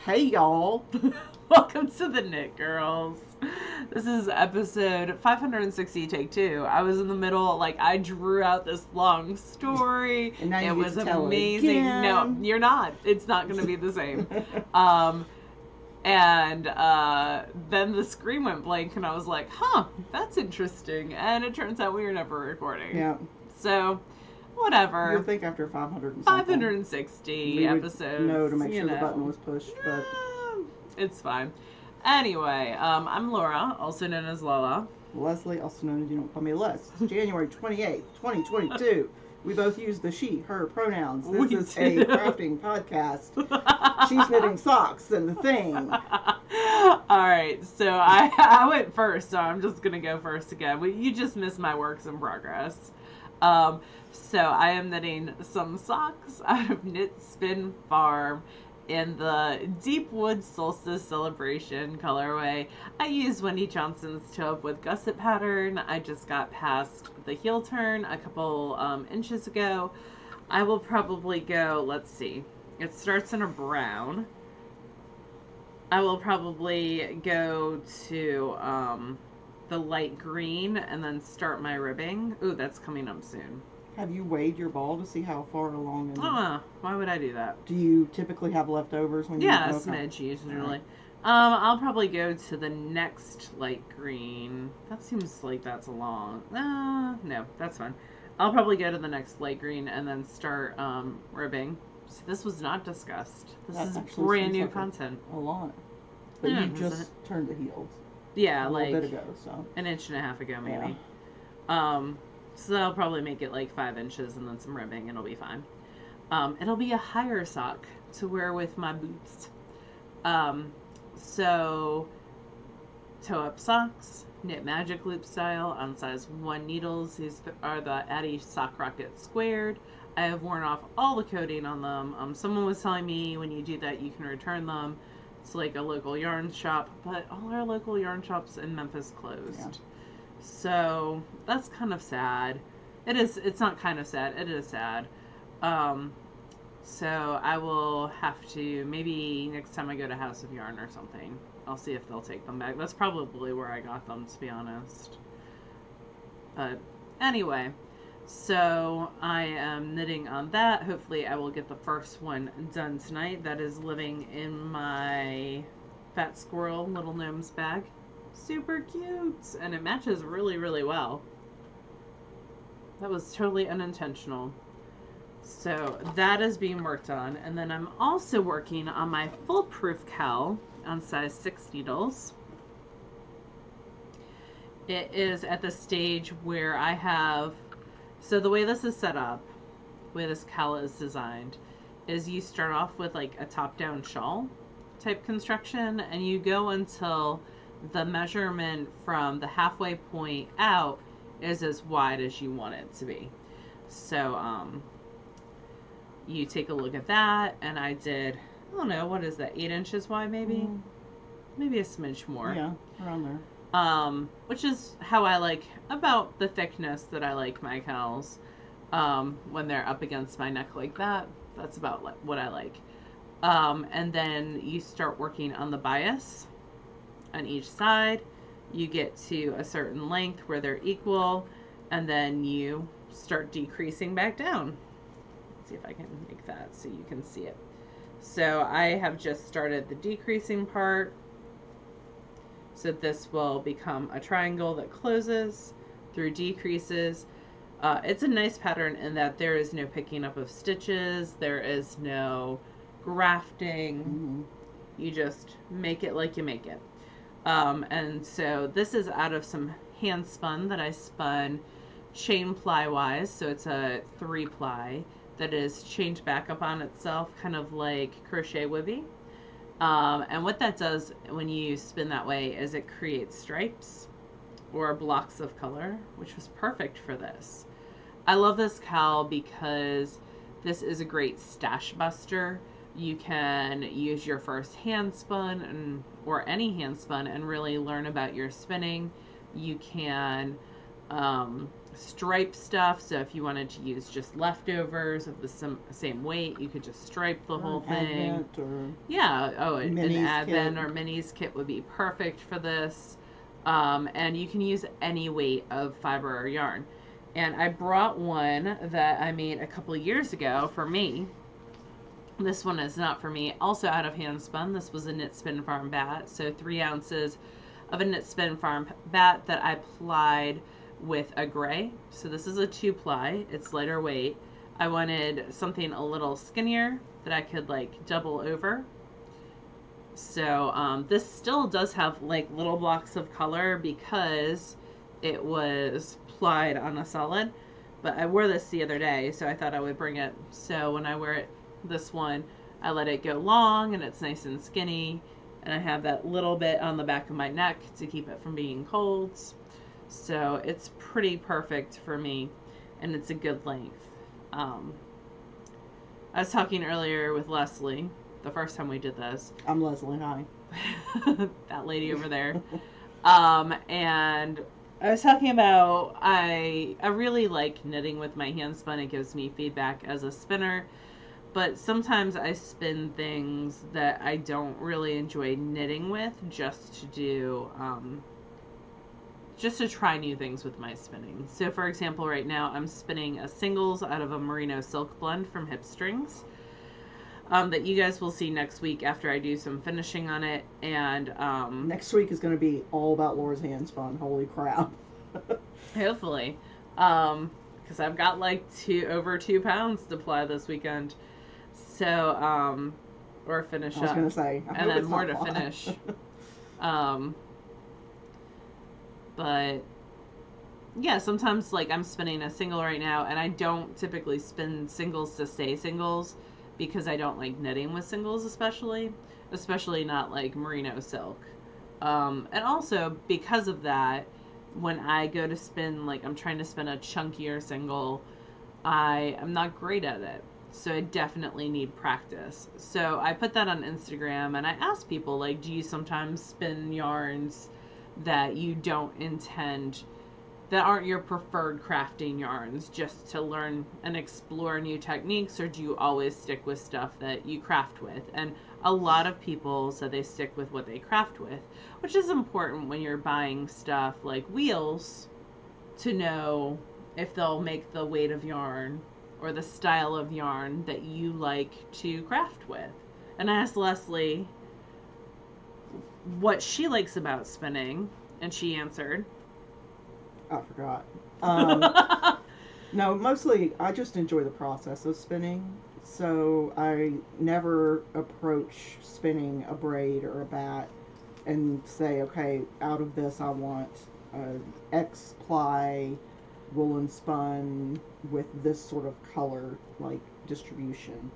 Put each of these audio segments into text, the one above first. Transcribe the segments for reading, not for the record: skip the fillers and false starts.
Hey y'all. Welcome to the Knit Girls. This is episode 560, take 2. I was in the middle, I drew out this long story. And now it you was get to tell amazing. It again. No, you're not. It's not going to be the same. And then the screen went blank, and I was like, huh, that's interesting. And it turns out we were never recording. Yeah. So, whatever. You'll think after 500 560 episodes. No, to make sure the button was pushed, but it's fine. Anyway, I'm Laura, also known as Lola. Leslie, also known as You Don't Call Me Les. It's January 28th, 2022. We both use the she, her pronouns. This is a crafting podcast. She's knitting socks and the thing. Alright, so I went first, so I'm just going to go first again. You just missed my works in progress. So I am knitting some socks out of Knit Spin Farm in the Deep Wood Solstice Celebration colorway. I used Wendy Johnson's Taupe with Gusset pattern. I just got past the heel turn a couple inches ago. I will probably go, let's see, it starts in a brown. I will probably go to the light green and then start my ribbing. Ooh, that's coming up soon. Have you weighed your ball to see how far along? Why would I do that? Do you typically have leftovers when you? Yeah, a smidge usually. Right. I'll probably go to the next light green. That seems like that's a long. No, that's fine. I'll probably go to the next light green and then start ribbing. So this was not discussed. This is brand new content. A lot. But you just turned the heels. Yeah, a little bit ago, so an inch and a half ago, maybe. Yeah. So I'll probably make it like 5 inches and then some ribbing, and it'll be fine. It'll be a higher sock to wear with my boots. So toe up socks, knit magic loop style on size 1 needles. These are the Addy Sock Rocket squared. I have worn off all the coating on them. Someone was telling me when you do that you can return them to like a local yarn shop, but all our local yarn shops in Memphis closed. Yeah. So that's kind of sad. It's not kind of sad, it is sad. So I will have to, maybe next time I go to House of Yarn or something, I'll see if they'll take them back. That's probably where I got them, to be honest. But anyway, so I am knitting on that. Hopefully I will get the first one done tonight. That is living in my Fat Squirrel Little Gnomes bag. Super cute, and it matches really, really well. That was totally unintentional. So that is being worked on, and then I'm also working on my foolproof cowl on size 6 needles. It is at the stage where I have, so the way this is set up, the way this cowl is designed, is you start off with like a top-down shawl type construction, and you go until the measurement from the halfway point out is as wide as you want it to be. So you take a look at that, and I did, I don't know, what is that, 8 inches wide maybe? Maybe a smidge more. Yeah, around there. Which is how I like, about the thickness that I like my cowls. When they're up against my neck like that, that's about what I like. And then you start working on the bias on each side. You get to a certain length where they're equal, and then you start decreasing back down. Let's see if I can make that so you can see it. So I have just started the decreasing part. So this will become a triangle that closes through decreases. It's a nice pattern in that there is no picking up of stitches. There is no grafting. You just make it like you make it. And so this is out of some hand spun that I spun chain ply wise. So it's a 3-ply that is chained back up on itself, kind of like crochet wibby. And what that does when you spin that way is it creates stripes or blocks of color, which was perfect for this. I love this cowl because this is a great stash buster. You can use your first hand spun or any hand spun and really learn about your spinning. You can stripe stuff. So if you wanted to use just leftovers of the same weight, you could just stripe the whole thing. Yeah. Oh, an Advent or Minis kit would be perfect for this. And you can use any weight of fiber or yarn. And I brought one that I made a couple of years ago for me. This one is not for me. Also out of hand spun. This was a Knit Spin Farm bat. So 3 ounces of a Knit Spin Farm bat that I plied with a gray. So this is a 2-ply. It's lighter weight. I wanted something a little skinnier that I could like double over. So this still does have like little blocks of color because it was plied on a solid. But I wore this the other day, so I thought I would bring it. So when I wear it, this one, I let it go long and it's nice and skinny. And I have that little bit on the back of my neck to keep it from being cold. So it's pretty perfect for me, and it's a good length. I was talking earlier with Leslie, the first time we did this. I'm Leslie, hi. That lady over there. And I was talking about, I really like knitting with my hand spun. It gives me feedback as a spinner. But sometimes I spin things that I don't really enjoy knitting with just to do, just to try new things with my spinning. So for example, right now I'm spinning a singles out of a merino silk blend from Hip Strings that you guys will see next week after I do some finishing on it. And next week is going to be all about Laura's hand spun. Holy crap. Hopefully. Because I've got like over 2 pounds to ply this weekend. So, or finish up. I was going to say. And then more to finish. But yeah, sometimes like I'm spinning a single right now, and I don't typically spin singles to stay singles because I don't like knitting with singles, especially not like merino silk. And also because of that, when I go to spin, like I'm trying to spin a chunkier single, I am not great at it. So I definitely need practice. So I put that on Instagram and I asked people, like, do you sometimes spin yarns that you don't intend, that aren't your preferred crafting yarns, just to learn and explore new techniques, or do you always stick with stuff that you craft with? And a lot of people said they stick with what they craft with, which is important when you're buying stuff like wheels to know if they'll make the weight of yarn or the style of yarn that you like to craft with. And I asked Leslie what she likes about spinning, and she answered. I forgot. No, mostly I just enjoy the process of spinning. So I never approach spinning a braid or a bat and say, okay, out of this I want X ply woolen spun with this sort of color like distribution.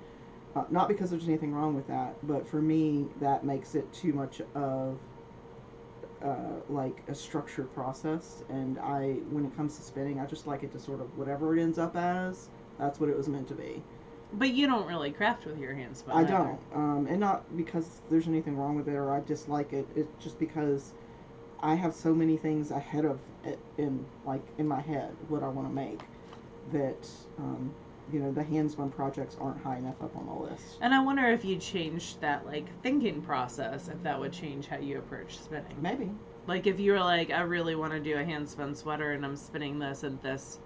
Not because there's anything wrong with that, but for me that makes it too much of like a structured process, and when it comes to spinning, I just like it to sort of, whatever it ends up as, that's what it was meant to be. But you don't really craft with your hand spun. I don't, and not because there's anything wrong with it or I dislike it. It's just because I have so many things ahead of it in my head what I want to make that the hand spun projects aren't high enough up on the list. And I wonder if you changed that like thinking process, if that would change how you approach spinning. Maybe. Like if you were like, I really want to do a hand spun sweater and I'm spinning this and this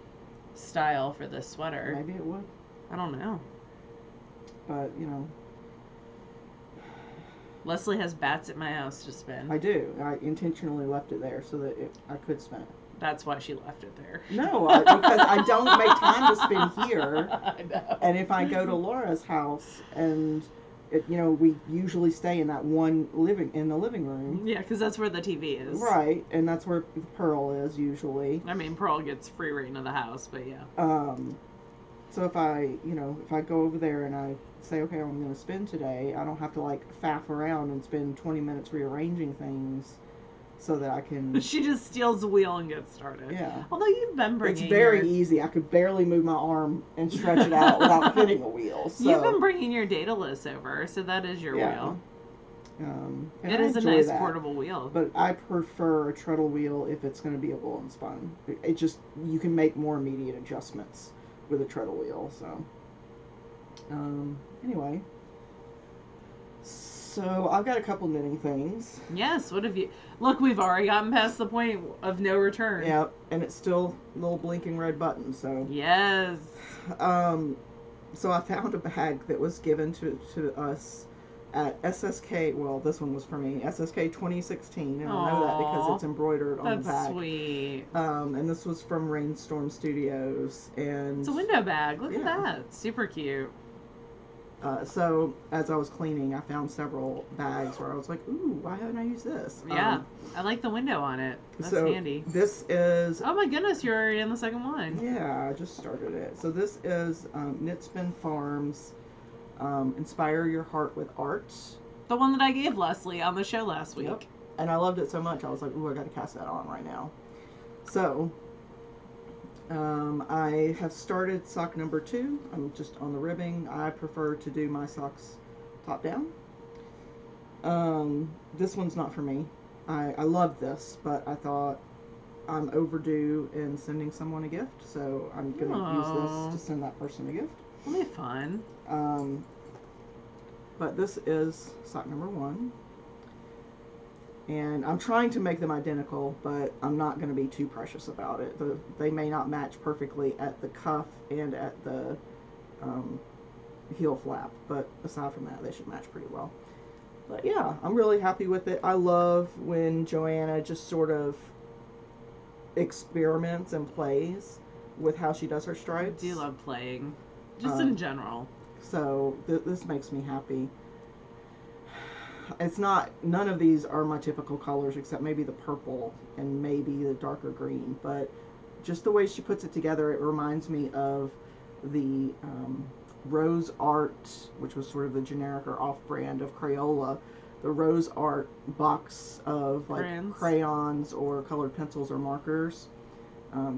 style for this sweater. Maybe it would. I don't know. But Leslie has bats at my house to spin. I do. I intentionally left it there so that I could spin it. That's why she left it there. No, because I don't make time to spin here. I know. And if I go to Laura's house and, we usually stay in that one in the living room. Yeah, because that's where the TV is. Right, and that's where Pearl is usually. I mean, Pearl gets free reign of the house, but yeah. So if I go over there and I say, okay, I'm going to spin today, I don't have to faff around and spend 20 minutes rearranging things so that I can... She just steals the wheel and gets started. Yeah. Although you've been bringing... It's very easy. I could barely move my arm and stretch it out without hitting a wheel. So. You've been bringing your data list over, so that is your wheel. And It I is a enjoy nice that. portable wheel. But I prefer a treadle wheel if it's going to be a woolen spun. It just, you can make more immediate adjustments with a treadle wheel. So, anyway. So I've got a couple knitting things. Yes, what have you... Look, we've already gotten past the point of no return. Yeah, and it's still a little blinking red button, so. Yes. So I found a bag that was given to us at SSK. Well, this one was for me. SSK 2016, and I know that because it's embroidered on the bag. That's sweet. And this was from Rainstorm Studios, and it's a window bag. Look yeah. at that. Super cute. So as I was cleaning, I found several bags where I was like, "Ooh, why haven't I used this?" Yeah, I like the window on it. That's handy. This is... Oh my goodness, you're already in the second one. Yeah, I just started it. So this is Knit Spin Farms, Inspire Your Heart with Art. The one that I gave Leslie on the show last week. Yep. And I loved it so much, I was like, "Ooh, I got to cast that on right now." So I have started sock number 2. I'm just on the ribbing. I prefer to do my socks top down. This one's not for me. I love this, but I thought I'm overdue in sending someone a gift, so I'm going to use this to send that person a gift. It'll be fun. But this is sock number 1. And I'm trying to make them identical, but I'm not going to be too precious about it. They may not match perfectly at the cuff and at the heel flap, but aside from that, they should match pretty well. But yeah, I'm really happy with it. I love when Joanna just sort of experiments and plays with how she does her stripes. I do love playing, just in general. So this makes me happy. It's not, none of these are my typical colors except maybe the purple and maybe the darker green, but just the way she puts it together, it reminds me of the Rose Art, which was sort of the generic or off-brand of Crayola, the Rose Art box of like crayons or colored pencils or markers,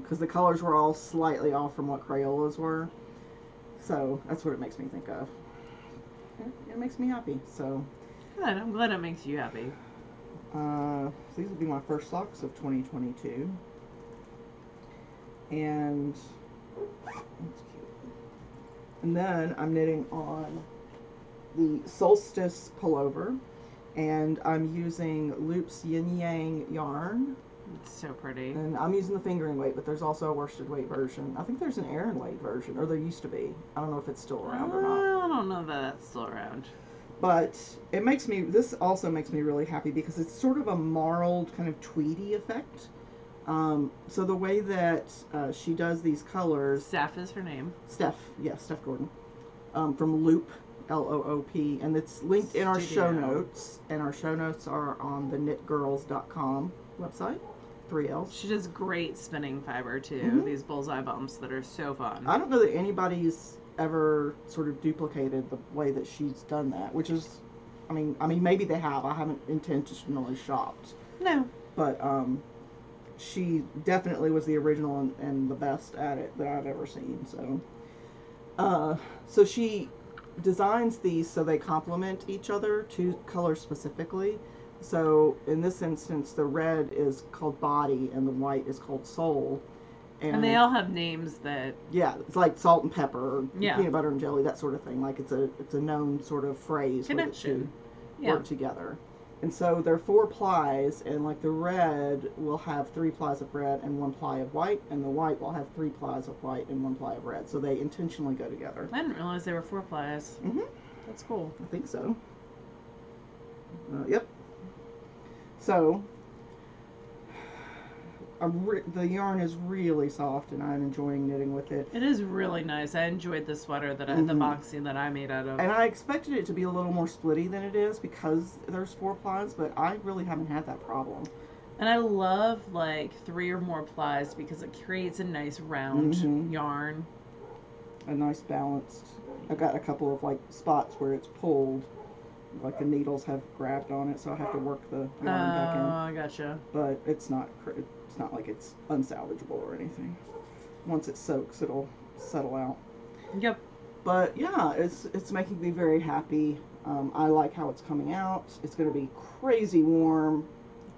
because the colors were all slightly off from what Crayola's were. So that's what it makes me think of. It makes me happy, so. Good, I'm glad it makes you happy. So these will be my first socks of 2022. And that's cute. And then I'm knitting on the Solstice Pullover, and I'm using Loop's Yin Yang yarn. It's so pretty. And I'm using the fingering weight, but there's also a worsted weight version. I think there's an Aran weight version, or there used to be. I don't know if it's still around or not. I don't know that that's still around. But it makes me, this also makes me really happy because it's sort of a marled kind of tweedy effect. So the way that she does these colors. Steph is her name. Steph Gordon. From Loop, L-O-O-P. And it's linked in our show notes. And our show notes are on the TheKnitGirlls.com website. 3 L's. She does great spinning fiber too. These bullseye bumps that are so fun. I don't know that anybody's ever sort of duplicated the way that she's done that, which is, I mean maybe they have. I haven't intentionally shopped. No. But she definitely was the original and the best at it that I've ever seen. So she designs these so they complement each other, 2 colors specifically. So in this instance, the red is called Body and the white is called Soul. And they all have names that... Yeah, it's like salt and pepper, or yeah. peanut butter and jelly, that sort of thing. Like it's a known sort of phrase where the 2 work together. And so there are 4 plies, and like the red will have 3 plies of red and 1 ply of white, and the white will have 3 plies of white and 1 ply of red. So they intentionally go together. I didn't realize there were 4 plies. Mm-hmm. That's cool. I think so. Yep. So the yarn is really soft, and I'm enjoying knitting with it. It is really nice. I enjoyed the sweater that the boxing that I made out of. And I expected it to be a little more splitty than it is because there's 4 plies, but I really haven't had that problem. And I love like 3 or more plies because it creates a nice round yarn. A nice balanced. I've got a couple of like spots where it's pulled, like the needles have grabbed on it, so I have to work the yarn back in. Oh, I gotcha. But it's not like it's unsalvageable or anything. Once it soaks, it'll settle out. Yep. But yeah, it's making me very happy. I like how it's coming out. It's going to be crazy warm.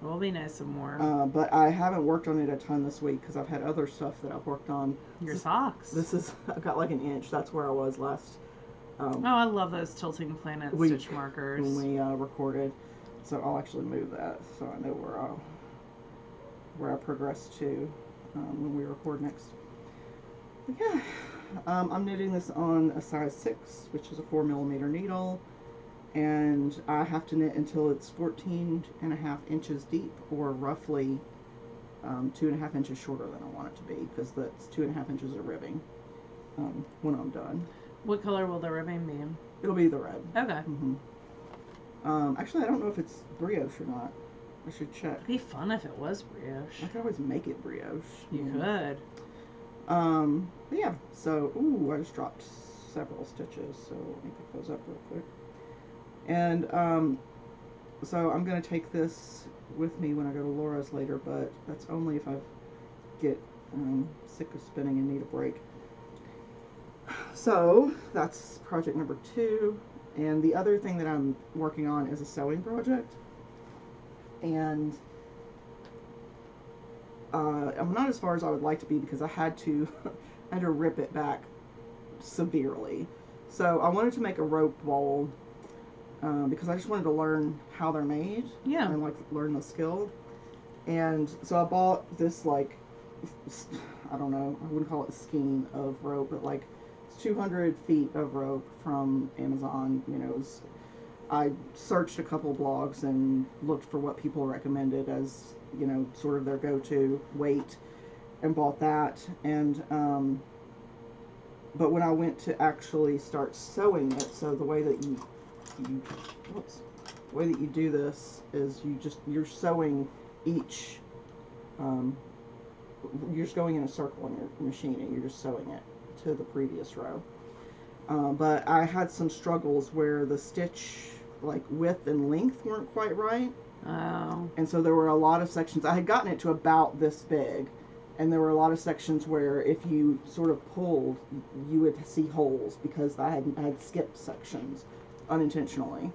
It'll be nice and warm. But I haven't worked on it a ton this week because I've had other stuff that I've worked on. Your socks. This is, I've got like an inch. That's where I was last. Oh, I love those tilting planet stitch markers. When we recorded. So I'll actually move that so I know where I progress to when we record next. But yeah, I'm knitting this on a size 6, which is a 4mm needle, and I have to knit until it's 14.5 inches deep, or roughly 2.5 inches shorter than I want it to be, because that's 2.5 inches of ribbing when I'm done. What color will the ribbing be? It'll be the red. Okay. Actually, I don't know if it's brioche or not. I should check. It'd be fun if it was brioche. I could always make it brioche. You could. But yeah, so, ooh, I just dropped several stitches, so let me pick those up real quick. And, so I'm going to take this with me when I go to Laura's later, but that's only if I get sick of spinning and need a break. So, that's project number 2. And the other thing that I'm working on is a sewing project. And I'm not as far as I would like to be because I had to rip it back severely. So I wanted to make a rope bowl because I just wanted to learn how they're made. Yeah. And like learn the skill. And so I bought this like, I don't know, I wouldn't call it a skein of rope, but like 200 feet of rope from Amazon. You know, I searched a couple blogs and looked for what people recommended as, you know, sort of their go-to weight, and bought that. And but when I went to actually start sewing it, so the way that you the way that you do this is you're sewing each you're just going in a circle on your machine and you're just sewing it to the previous row. But I had some struggles where the stitch like width and length weren't quite right. Oh. And so there were a lot of sections. I had gotten it to about this big, and there were a lot of sections where if you sort of pulled, you would see holes because I had skipped sections unintentionally.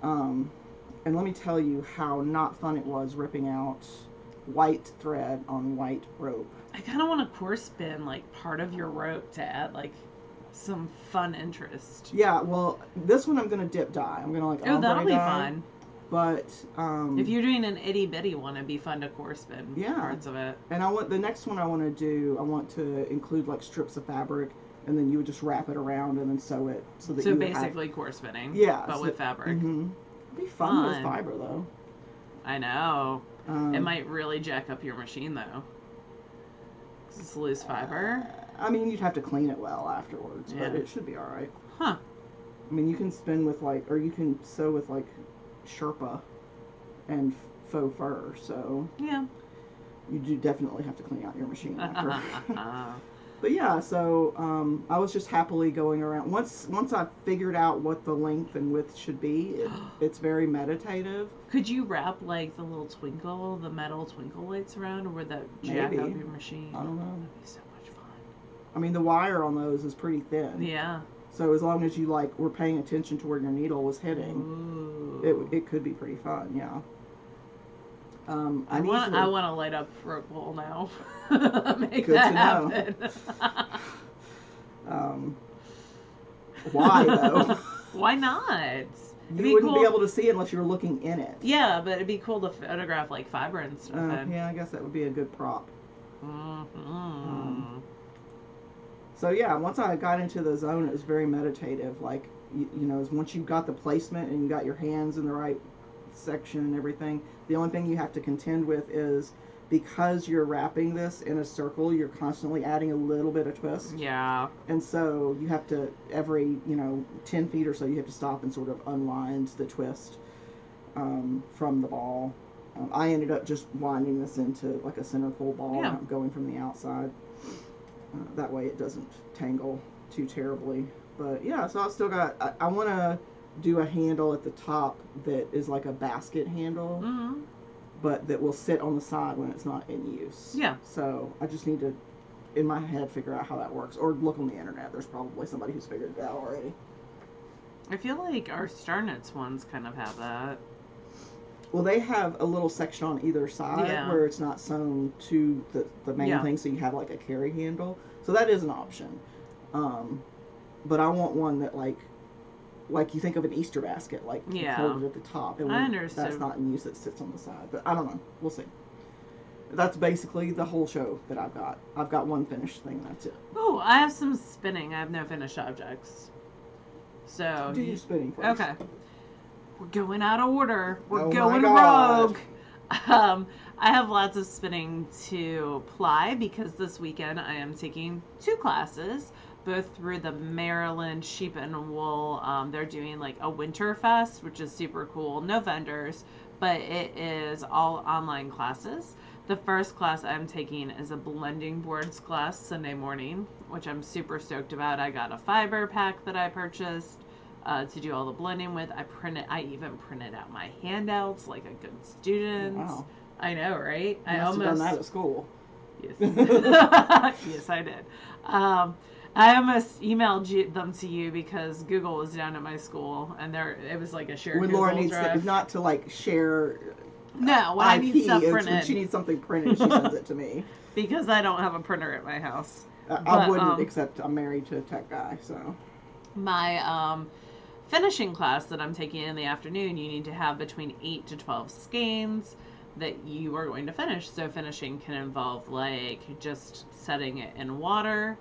And let me tell you how not fun it was ripping out white thread on white rope. I kind of want to core spin like part of your rope to add like some fun interest. Yeah, well, this one I'm gonna dip dye. I'm gonna like that'll be dye, fun. But if you're doing an itty bitty one, it'd be fun to core spin parts of it. And the next one I want to do, I want to include like strips of fabric, and then you would just wrap it around and then sew it so that basically core spinning. Yeah, but with fabric. Mm-hmm. It'd be fun with fiber though. I know. It might really jack up your machine though. 'Cause it's loose fiber. I mean, you'd have to clean it well afterwards, but it should be all right. Huh. I mean, you can spin with like, or you can sew with like Sherpa and faux fur, so yeah, you do definitely have to clean out your machine after. But yeah, so I was just happily going around. Once I figured out what the length and width should be, it's very meditative. Could you wrap like the little the metal twinkle lights around, or would that jack up your machine? I don't know. That'd be so much fun. I mean, the wire on those is pretty thin. Yeah. So as long as you like were paying attention to where your needle was hitting, it could be pretty fun. Yeah. I want to light up rope bowl now. Make good that to happen. Why though? Why not? You wouldn't be able to see it unless you were looking in it. Yeah, but it'd be cool to photograph like fiber and stuff. Yeah, I guess that would be a good prop. Mm-hmm. So yeah, once I got into the zone, it was very meditative. Like, you know, once you got the placement and you got your hands in the right section and everything, the only thing you have to contend with is because you're wrapping this in a circle, you're constantly adding a little bit of twist. Yeah. And so you have to, every, 10 feet or so, you have to stop and sort of unwind the twist from the ball. I ended up just winding this into like a center pull ball, and going from the outside. That way it doesn't tangle too terribly. But yeah, so I still got, I want to do a handle at the top that is like a basket handle, but that will sit on the side when it's not in use. Yeah. So I just need to in my head figure out how that works, or look on the internet. There's probably somebody who's figured it out already. I feel like our Star Knits ones kind of have that. Well, they have a little section on either side where it's not sewn to the main thing, so you have like a carry handle. So that is an option. But I want one that like you think of an Easter basket, like folded at the top. I understand. That's not in use, it sits on the side. But I don't know. We'll see. That's basically the whole show that I've got. I've got one finished thing, that's it. Oh, I have some spinning. I have no finished objects. So do your spinning first. Okay. We're going out of order. We're oh going rogue. I have lots of spinning to ply because this weekend I am taking 2 classes, both through the Maryland Sheep and Wool. They're doing like a winter fest, which is super cool. No vendors, but it is all online classes. The first class I'm taking is a blending boards class Sunday morning, which I'm super stoked about. I got a fiber pack that I purchased to do all the blending with. I even printed out my handouts like a good student. Wow. I know, right? You must have done that at school. Yes. Yes, I did. I almost emailed them to you because Google was down at my school, and it was like a shared Google Laura needs drive. not to like share. No, when I need stuff printed. When she needs something printed, she sends it to me. Because I don't have a printer at my house. I wouldn't, except I'm married to a tech guy, so. My finishing class that I'm taking in the afternoon, you need to have between 8 to 12 skeins that you are going to finish. So finishing can involve like just setting it in water.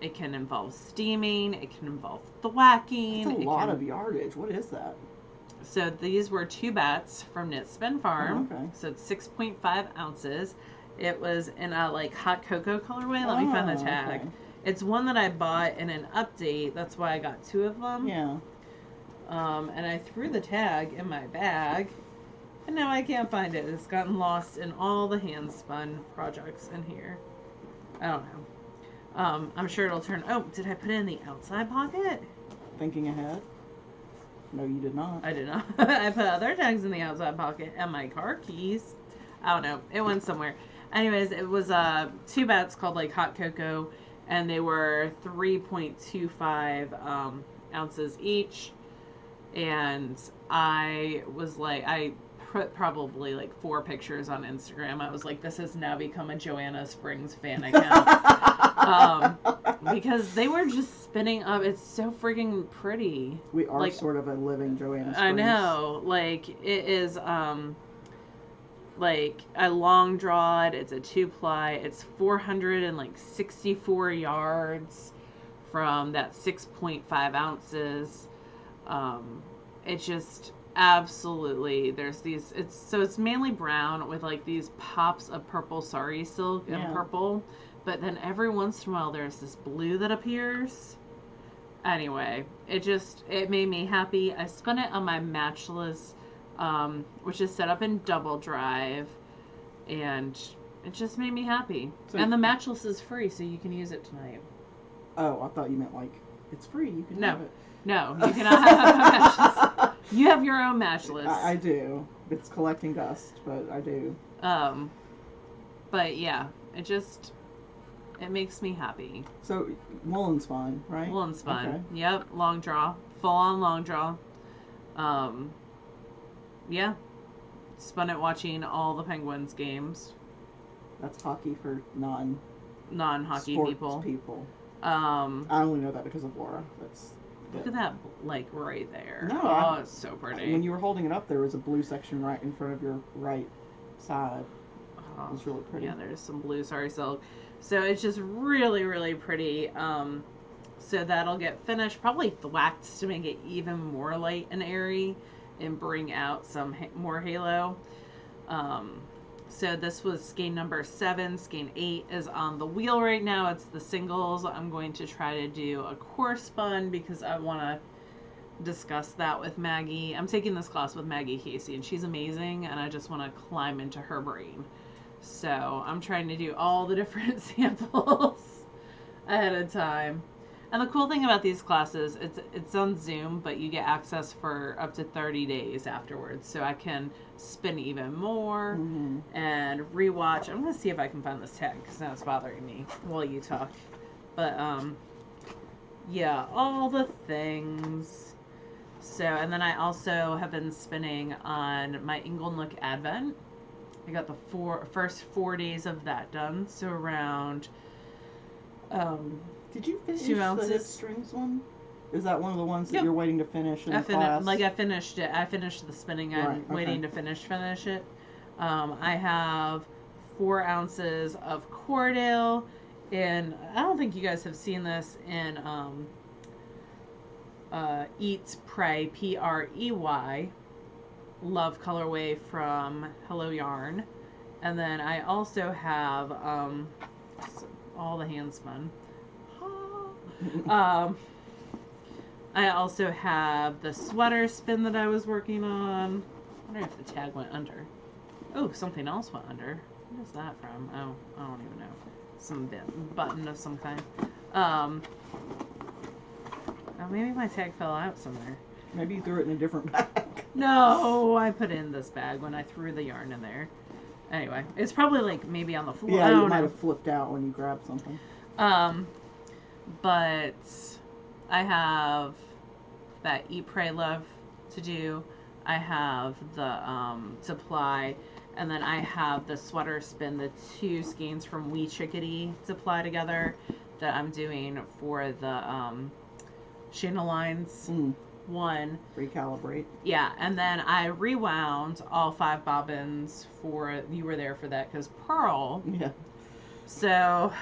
It can involve steaming. It can involve thwacking. That's a lot of yardage. What is that? So these were 2 bats from Knit Spin Farm. Oh, okay. So it's 6.5 ounces. It was in a like hot cocoa colorway. Let me find the tag. Okay. It's one that I bought in an update. That's why I got 2 of them. Yeah. And I threw the tag in my bag. And now I can't find it. It's gotten lost in all the hand spun projects in here. I don't know. I'm sure it'll turn. Oh, did I put it in the outside pocket? Thinking ahead? No, you did not. I did not. I put other tags in the outside pocket and my car keys. I don't know. It went somewhere. Anyways, it was 2 bats called like hot cocoa, and they were 3.25 ounces each. And I was like, I put probably like 4 pictures on Instagram. I was like, this has now become a Joanna Springs fan account. Because they were just spinning up. It's so freaking pretty. We are like, sort of a living Joanna Springs. I know. Like, it is, like, a long drawed. It's a 2-ply. It's 464 yards from that 6.5 ounces. It just absolutely, there's these, it's mainly brown with like these pops of purple sari silk and purple, but then every once in a while there's this blue that appears. Anyway, it made me happy. I spun it on my Matchless, which is set up in double drive, and it just made me happy. So, and the Matchless is free, so you can use it tonight. Oh, I thought you meant like it's free. You can have it. No, you cannot have a Matchless. You have your own Matchless. I do. It's collecting dust, but I do. But yeah, it makes me happy. So woolen spun, right? Woolen spun. Okay. Yep, long draw, full on long draw. Yeah, spun it watching all the Penguins games. That's hockey for non-hockey people. I only know that because of Laura. Look at that, like, right there. No, it's so pretty. When you were holding it up, there was a blue section right in front of your right side. It was really pretty. Yeah, there's some blue sari silk. So it's just really, really pretty. So that'll get finished, probably thwacked to make it even more light and airy and bring out some more halo. So this was skein number 7. Skein 8 is on the wheel right now. It's the singles. I'm going to try to do a core spun because I want to discuss that with Maggie. I'm taking this class with Maggie Casey, and she's amazing, and I just want to climb into her brain. So I'm trying to do all the different samples ahead of time. And the cool thing about these classes, it's on Zoom, but you get access for up to 30 days afterwards. So I can spin even more and rewatch. I'm going to see if I can find this tag because now it's bothering me while you talk. But, yeah, all the things. So, and then I also have been spinning on my Inglenook Advent. I got the first 4 days of that done. So around... Did you finish 2 ounces. The hip strings one? Is that one of the ones that you're waiting to finish in the class? Like I finished it. I finished the spinning. I'm waiting to finish it. I have 4 ounces of Cordale, and I don't think you guys have seen this in Eats Prey, Prey, Love colorway from Hello Yarn, and then I also have all the hand spun. I also have the sweater spin that I was working on. I wonder if the tag went under. Oh, something else went under. What is that from? Oh, I don't even know. Some button of some kind. Oh, maybe my tag fell out somewhere. Maybe you threw it in a different bag. No, I put it in this bag when I threw the yarn in there. Anyway, it's probably like maybe on the floor. Yeah, you might have flipped out when you grabbed something. But I have that Eat, Pray, Love to do. I have the supply, and then I have the sweater spin, the 2 skeins from Wee Chickadee to apply together that I'm doing for the Shayna Lines one. Recalibrate. Yeah, and then I rewound all 5 bobbins for, you were there for that, because Pearl. Yeah. So,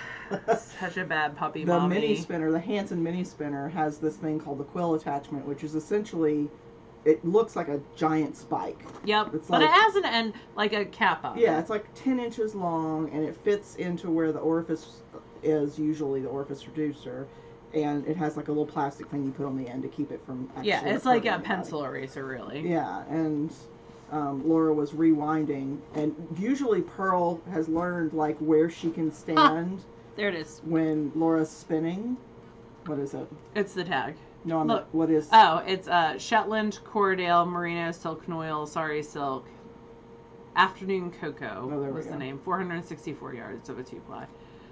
such a bad puppy the mommy. Mini Spinner, the Hanson Mini Spinner, has this thing called the Quill Attachment, which is essentially, it looks like a giant spike. Yep, it's but like, it has an end, like a cap on it. Yeah, it's like 10 inches long, and it fits into where the orifice is, usually the orifice reducer, and it has like a little plastic thing you put on the end to keep it from actually... Yeah, it's like a pencil eraser, really. Yeah, and... Laura was rewinding, and usually Pearl has learned like where she can stand. There it is. When Laura's spinning. What is it? It's the tag. No, I'm not. What is? Oh, it's Shetland, Cordale, Merino, Silk Noil, Sari Silk, Afternoon Cocoa was the name. 464 yards of a 2-ply.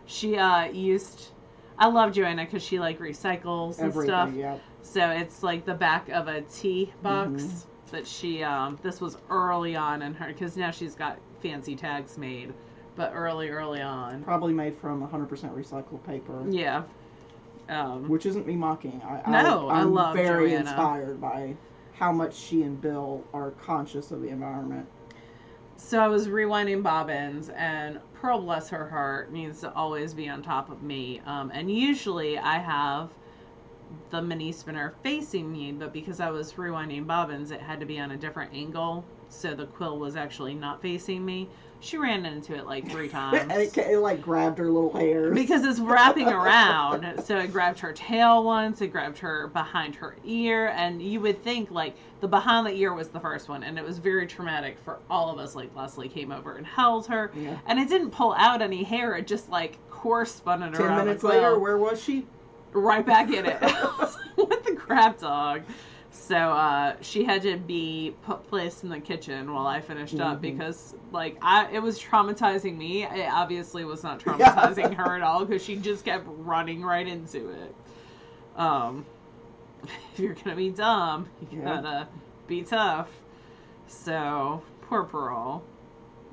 She used... I love Joanna because she like recycles and stuff. Yeah. So it's like the back of a tea box. That she, this was early on in her, because now she's got fancy tags made, but early on. Probably made from 100% recycled paper. Yeah. Which isn't me mocking. I love very Joanna. Inspired by how much she and Bill are conscious of the environment. So I was rewinding bobbins, and Pearl, bless her heart, needs to always be on top of me. And usually I have the mini spinner facing me, but because I was rewinding bobbins, it had to be on a different angle, so the quill was actually not facing me. She ran into it like 3 times. And it like grabbed her little hairs. Because it's wrapping around, so it grabbed her tail once, it grabbed her behind her ear, and you would think like the behind the ear was the first one, and it was very traumatic for all of us. Like Leslie came over and held her, and it didn't pull out any hair, it just like course spun it 10 around. 10 minutes later, where was she? Right back in it. With the crap dog. So she had to be placed in the kitchen while I finished up because like it was traumatizing me. It obviously was not traumatizing her at all because she just kept running right into it. If you're gonna be dumb, you gotta be tough. So poor Pearl.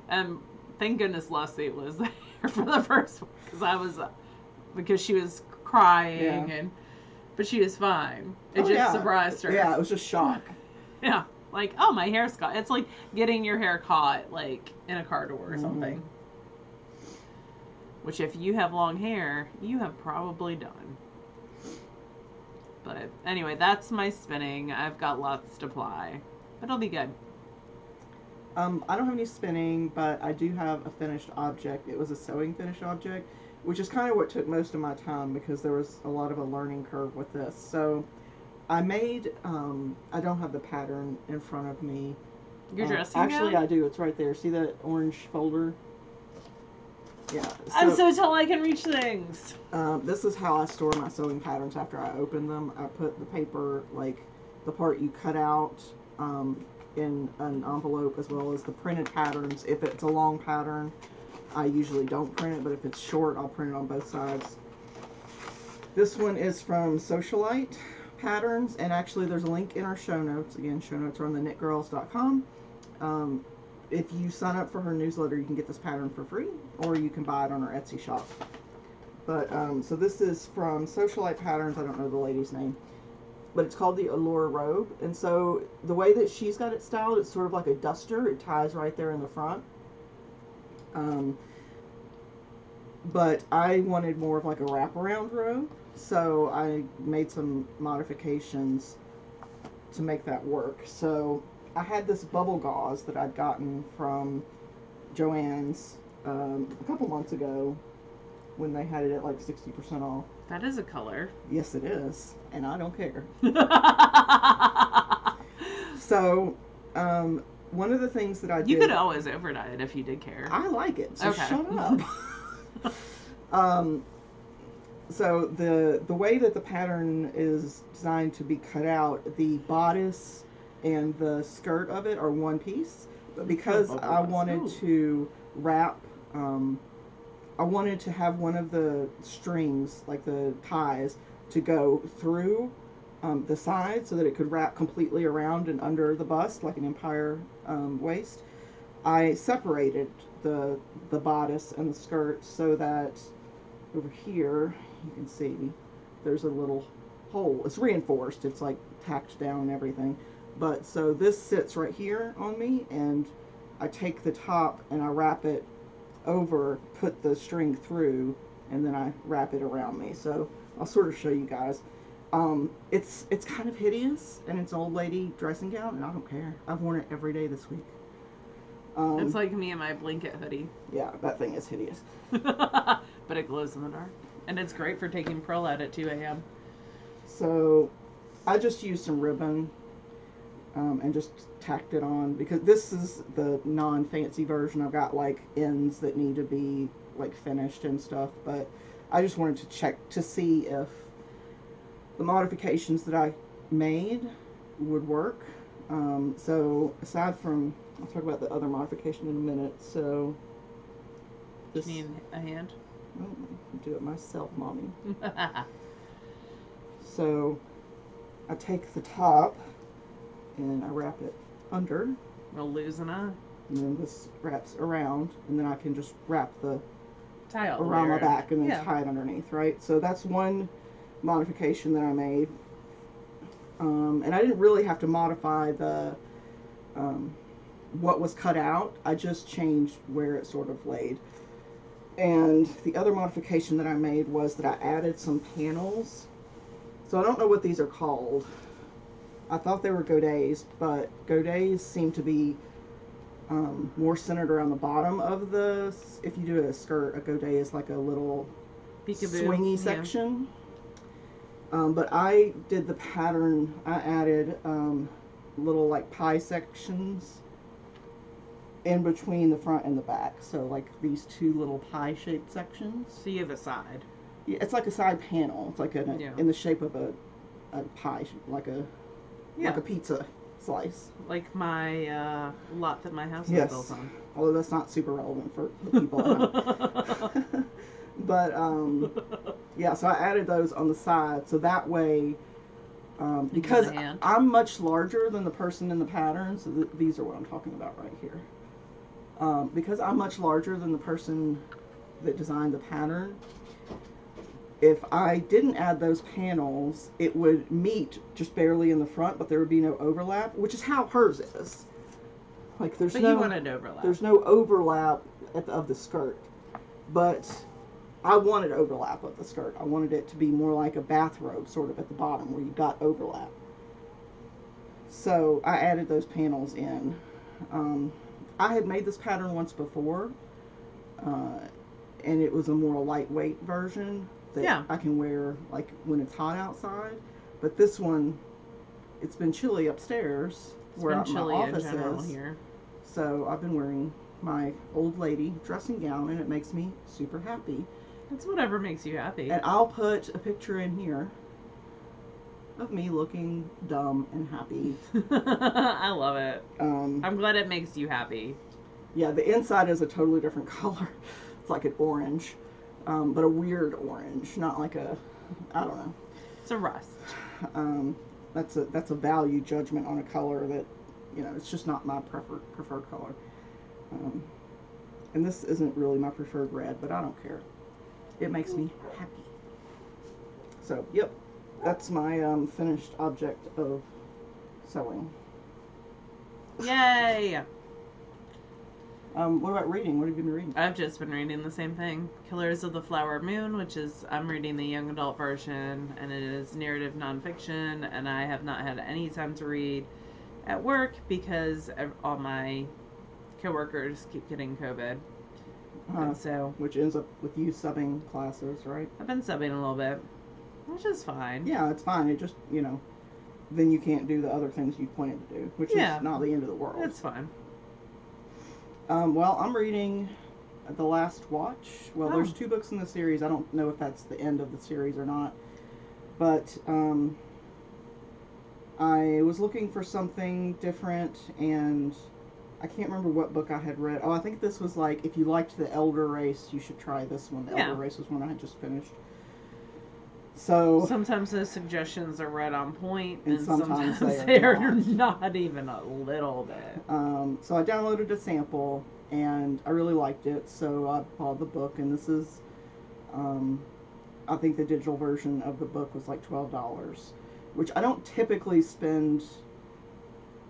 And thank goodness Leslie was there for the first one because she was crying but she was fine. It surprised her. Yeah, it was just shock. Yeah, like, oh, my hair's caught. It's like getting your hair caught like in a car door or something. Which if you have long hair, you have probably done. But anyway, that's my spinning. I've got lots to ply. But it'll be good. I don't have any spinning, but I do have a finished object. It was a sewing finished object, which is kind of what took most of my time because there was a lot of a learning curve with this. So I made, I don't have the pattern in front of me. Your dressing Actually, gown? I do. It's right there. See that orange folder? Yeah. I'm so tall I can reach things. This is how I store my sewing patterns after I open them. I put the paper, like the part you cut out, in an envelope, as well as the printed patterns. If it's a long pattern, I usually don't print it, but if it's short, I'll print it on both sides. This one is from Socialite Patterns, and actually there's a link in our show notes. Again, show notes are on TheKnitGirlls.com. If you sign up for her newsletter, you can get this pattern for free, or you can buy it on her Etsy shop. But, so this is from Socialite Patterns. I don't know the lady's name, but it's called the Allure Robe. And so the way that she's got it styled, it's sort of like a duster. It ties right there in the front. But I wanted more of like a wraparound robe, so I made some modifications to make that work. So I had this bubble gauze that I'd gotten from Joann's a couple months ago when they had it at like 60% off. That is a color. Yes, it is, and I don't care. So, one of the things that I did... You could always overdye it if you did care. I like it, so okay. Shut up. So the way that the pattern is designed to be cut out, the bodice and the skirt of it are one piece, but because I wanted to wrap, I wanted to have one of the strings, like the ties, to go through the side so that it could wrap completely around and under the bust like an empire waist. I separated the bodice and the skirt so that over here you can see there's a little hole. It's reinforced, it's like tacked down and everything, but so this sits right here on me, and I take the top and I wrap it over, put the string through, and then I wrap it around me. So I'll sort of show you guys. It's kind of hideous, and it's an old lady dressing gown, and I don't care. I've worn it every day this week. It's like me and my blanket hoodie. Yeah, that thing is hideous. But it glows in the dark. And it's great for taking pearl out at 2 a.m. So I just used some ribbon and just tacked it on, because this is the non-fancy version. I've got like ends that need to be like finished and stuff, but I just wanted to check to see if the modifications that I made would work. So aside from, I'll talk about the other modification in a minute. So this, you need a hand? I'll do it myself, mommy. So I take the top and I wrap it under. We'll loosen it. And then this wraps around, and then I can just wrap the tie around my back and then tie it underneath, right? So that's one modification that I made. And I didn't really have to modify the what was cut out. I just changed where it sort of laid. And the other modification that I made was that I added some panels. So I don't know what these are called. I thought they were godets, but godets seem to be more centered around the bottom of the, if you do a skirt, a godet is like a little peekaboo, swingy section. But I did the pattern, I added little like pie sections in between the front and the back. So like these two little pie shaped sections. So you have a side. Yeah, it's like a side panel. It's like in the shape of a pie, like a pizza slice. Like my lot that my house is built on. Although that's not super relevant for the people at home. But yeah, so I added those on the side, so that way, because I'm much larger than the person in the pattern, so these are what I'm talking about right here. Because I'm much larger than the person that designed the pattern, if I didn't add those panels, it would meet just barely in the front, but there would be no overlap, which is how hers is. Like there's you wanted overlap. There's no overlap of the skirt, but I wanted overlap of the skirt. I wanted it to be more like a bathrobe, sort of at the bottom where you got overlap. So I added those panels in. I had made this pattern once before, and it was a more lightweight version that I can wear like when it's hot outside. But this one, it's been chilly upstairs where my office is. Here. So I've been wearing my old lady dressing gown, and it makes me super happy. It's whatever makes you happy. And I'll put a picture in here of me looking dumb and happy. I love it. I'm glad it makes you happy. Yeah, the inside is a totally different color. It's like an orange, but a weird orange, not like a, I don't know. It's a rust. That's a value judgment on a color that, you know, it's just not my preferred color. And this isn't really my preferred red, but I don't care. It makes me happy. So, yep, that's my finished object of sewing. Yay! What about reading? What have you been reading? I've just been reading the same thing. Killers of the Flower Moon, which is, I'm reading the young adult version, and it is narrative nonfiction, and I have not had any time to read at work because all my coworkers keep getting COVID. And so, which ends up with you subbing classes, right? I've been subbing a little bit, which is fine. Yeah, it's fine. It just, you know, then you can't do the other things you planned to do, which is not the end of the world. It's fine. Well, I'm reading The Last Watch. Well, there's 2 books in the series. I don't know if that's the end of the series or not. But I was looking for something different, and I can't remember what book I had read. Oh, I think this was like, if you liked The Elder Race, you should try this one. The Elder Race was one I had just finished. So sometimes those suggestions are right on point, and sometimes they are not even a little bit. So I downloaded a sample, and I really liked it, so I bought the book, and this is, I think the digital version of the book was like $12, which I don't typically spend,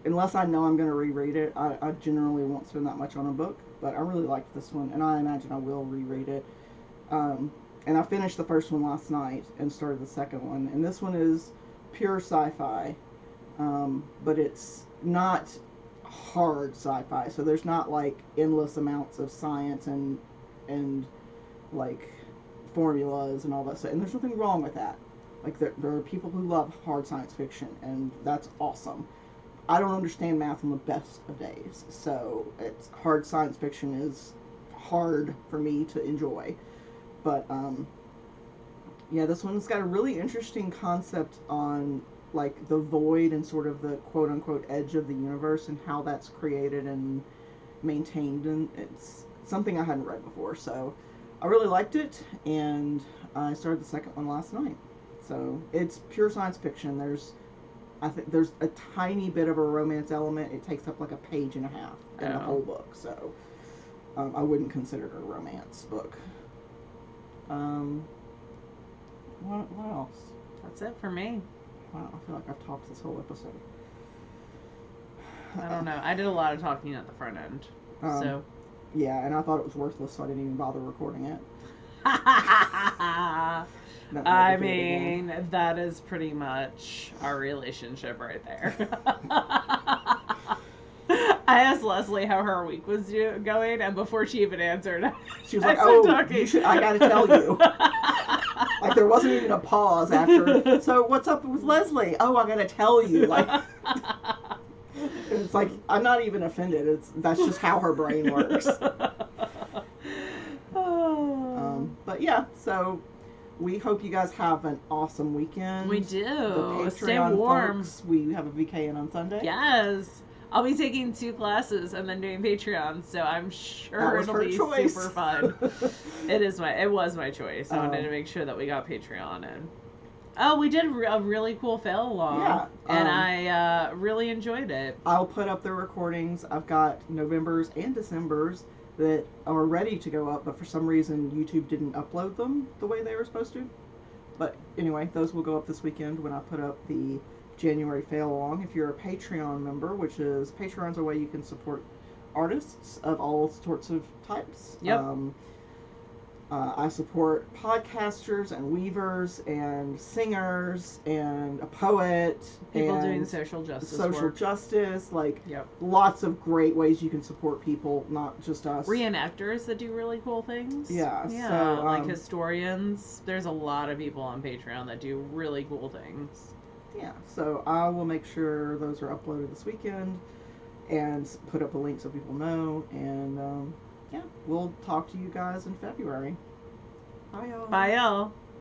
unless I know I'm going to reread it. I generally won't spend that much on a book, but I really liked this one, and I imagine I will reread it. And I finished the first one last night and started the second one. And this one is pure sci-fi, but it's not hard sci-fi. So there's not like endless amounts of science and like formulas and all that stuff. And there's nothing wrong with that. Like there are people who love hard science fiction, and that's awesome. I don't understand math on the best of days, so it's hard science fiction is hard for me to enjoy. But, yeah, this one's got a really interesting concept on, like, the void and sort of the quote-unquote edge of the universe and how that's created and maintained. And it's something I hadn't read before, so I really liked it, and I started the second one last night. So it's pure science fiction. I think there's a tiny bit of a romance element. It takes up like a page and a half in the whole book, so I wouldn't consider it a romance book. What else? That's it for me. Wow, I feel like I've talked this whole episode. I don't know. I did a lot of talking at the front end. So. Yeah, and I thought it was worthless, so I didn't even bother recording it. I mean, that is pretty much our relationship right there. I asked Leslie how her week was going, and before she even answered, she was like, "Oh, you should, I gotta tell you." Like there wasn't even a pause after. So what's up with Leslie? Oh, I gotta tell you. Like it's like I'm not even offended. That's just how her brain works. But yeah, so we hope you guys have an awesome weekend. We do. The Patreon Stay warm. Folks, we have a VKN on Sunday. Yes. I'll be taking 2 classes and then doing Patreon, so I'm sure it'll be super fun. It was my choice. I wanted to make sure that we got Patreon in. Oh, we did a really cool fail along. Yeah. And I really enjoyed it. I'll put up the recordings. I've got November's and December's that are ready to go up, but for some reason YouTube didn't upload them the way they were supposed to. But anyway, those will go up this weekend when I put up the January fail along. If you're a Patreon member, which is Patreon's a way you can support artists of all sorts of types. Yep. I support podcasters and weavers and singers and a poet. People and doing social justice, like yep. Lots of great ways you can support people, not just us. Reenactors that do really cool things. Yeah. So, like historians. There's a lot of people on Patreon that do really cool things. Yeah, so I will make sure those are uploaded this weekend. and put up a link so people know. And yeah, we'll talk to you guys in February. Bye, y'all. Bye, y'all.